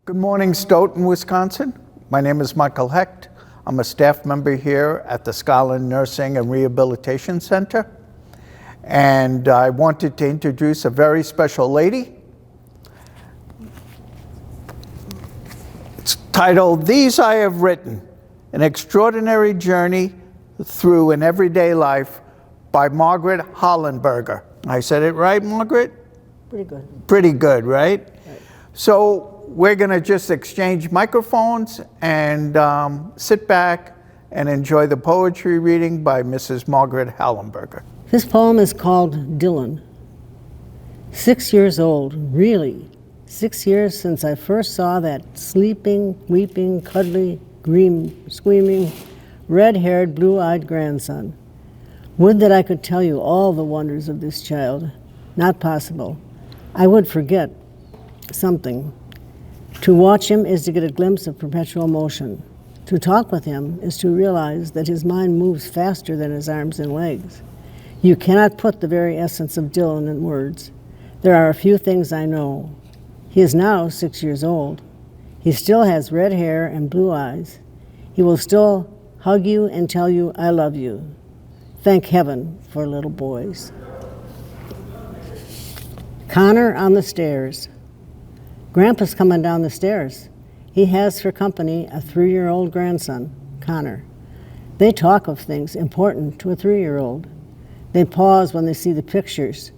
Good morning, Stoughton, Wisconsin. My name is Michael Hecht. I'm a staff member here at the Skaalen Nursing and Rehabilitation Center. And I wanted to introduce a very special lady. It's titled, These I Have Written, An Extraordinary Journey Through an Everyday Life by Margaret Hollenberger. I said it right, Margaret? Pretty good. Pretty good, right? So we're going to just exchange microphones and sit back and enjoy the poetry reading by Mrs. Margaret Hollenberger. This poem is called Dylan. 6 years old, really. 6 years since I first saw that sleeping, weeping, cuddly, screaming, red-haired, blue-eyed grandson. Would that I could tell you all the wonders of this child. Not possible. I would forget something. To watch him is to get a glimpse of perpetual motion. To talk with him is to realize that his mind moves faster than his arms and legs. You cannot put the very essence of Dylan in words. There are a few things I know. He is now 6 years old. He still has red hair and blue eyes. He will still hug you and tell you, I love you. Thank heaven for little boys. Connor on the stairs. Grandpa's coming down the stairs. He has for company a 3-year-old grandson, Connor. They talk of things important to a 3-year-old. They pause when they see the pictures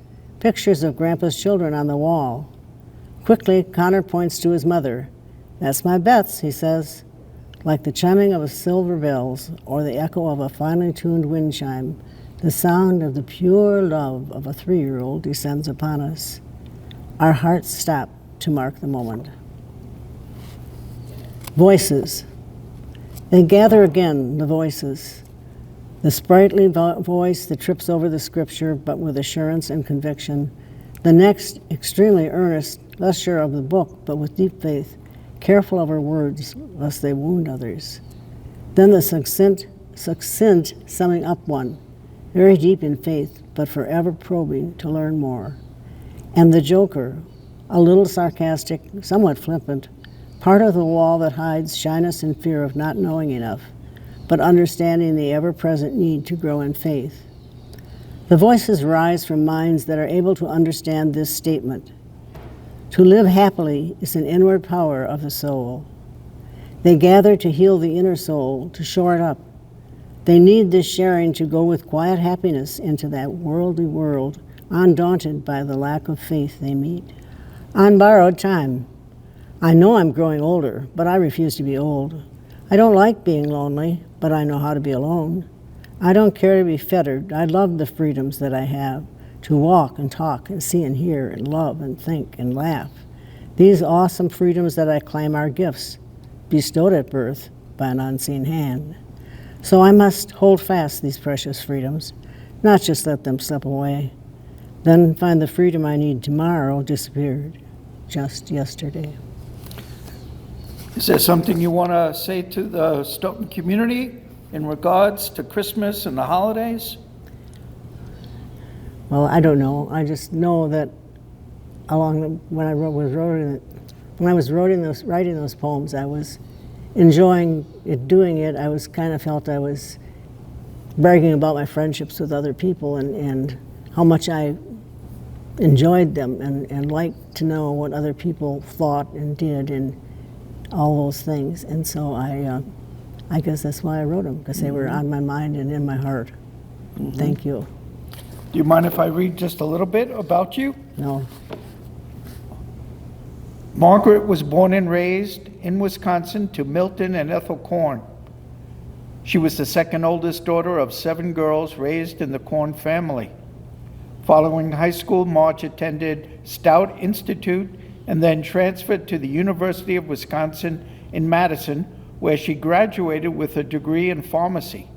of Grandpa's children on the wall. Quickly, Connor points to his mother. That's my Bets, he says. Like the chiming of silver bells or the echo of a finely tuned wind chime, the sound of the pure love of a 3-year-old descends upon us. Our hearts stop to mark the moment. Voices. They gather again, the voices. The sprightly voice that trips over the scripture, but with assurance and conviction. The next, extremely earnest, less sure of the book, but with deep faith, careful of her words, lest they wound others. Then the succinct summing up one, very deep in faith, but forever probing to learn more. And the joker, a little sarcastic, somewhat flippant, part of the wall that hides shyness and fear of not knowing enough, but understanding the ever-present need to grow in faith. The voices rise from minds that are able to understand this statement. To live happily is an inward power of the soul. They gather to heal the inner soul, to shore it up. They need this sharing to go with quiet happiness into that worldly world, undaunted by the lack of faith they meet. On borrowed time. I know I'm growing older, but I refuse to be old. I don't like being lonely, but I know how to be alone. I don't care to be fettered. I love the freedoms that I have, to walk and talk and see and hear and love and think and laugh. These awesome freedoms that I claim are gifts, bestowed at birth by an unseen hand. So I must hold fast these precious freedoms, not just let them slip away. Then find the freedom I need tomorrow disappeared just yesterday. Is there something you want to say to the Stoughton community in regards to Christmas and the holidays? Well, I don't know. I just know that when I was writing those poems, I was enjoying it, doing it. I was kind of felt I was bragging about my friendships with other people and how much I enjoyed them and liked to know what other people thought and did and all those things. And so I guess that's why I wrote them, because they were on my mind and in my heart. Mm-hmm. Thank you. Do you mind if I read just a little bit about you? No. Margaret was born and raised in Wisconsin to Milton and Ethel Korn. She was the second oldest daughter of 7 girls raised in the Korn family. Following high school, Marge attended Stoughton Institute and then transferred to the University of Wisconsin in Madison, where she graduated with a degree in pharmacy.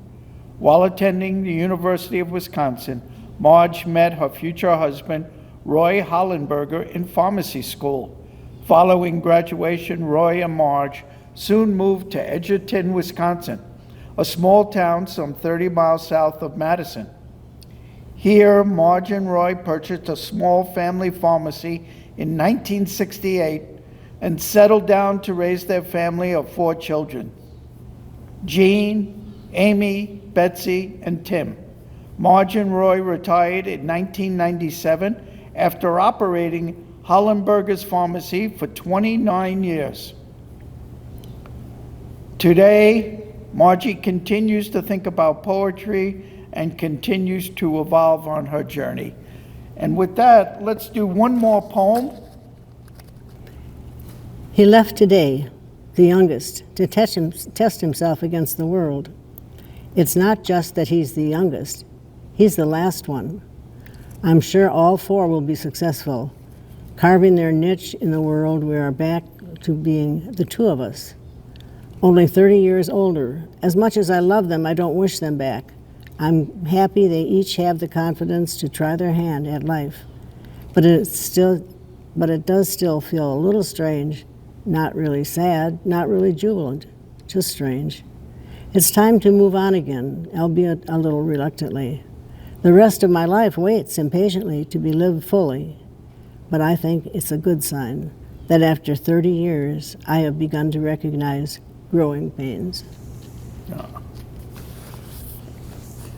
While attending the University of Wisconsin, Marge met her future husband, Roy Hollenberger, in pharmacy school. Following graduation, Roy and Marge soon moved to Edgerton, Wisconsin, a small town some 30 miles south of Madison. Here, Marge and Roy purchased a small family pharmacy in 1968 and settled down to raise their family of 4 children: Jean, Amy, Betsy, and Tim. Marge and Roy retired in 1997 after operating Hollenberger's Pharmacy for 29 years. Today, Margie continues to think about poetry and continues to evolve on her journey. And with that, let's do one more poem. He left today, the youngest, to test himself against the world. It's not just that he's the youngest, he's the last one. I'm sure all 4 will be successful. Carving their niche in the world, we are back to being the 2 of us. Only 30 years older. As much as I love them, I don't wish them back. I'm happy they each have the confidence to try their hand at life. But it does still feel a little strange, not really sad, not really jubilant, just strange. It's time to move on again, albeit a little reluctantly. The rest of my life waits impatiently to be lived fully. But I think it's a good sign that after 30 years, I have begun to recognize growing pains.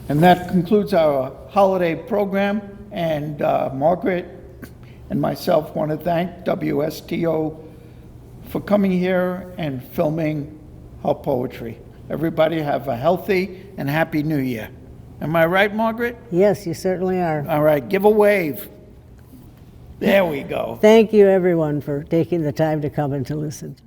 And that concludes our holiday program. And Margaret and myself want to thank WSTO for coming here and filming her poetry. Everybody have a healthy and happy New Year. Am I right, Margaret? Yes, you certainly are. All right, give a wave. There we go. Thank you, everyone, for taking the time to come and to listen.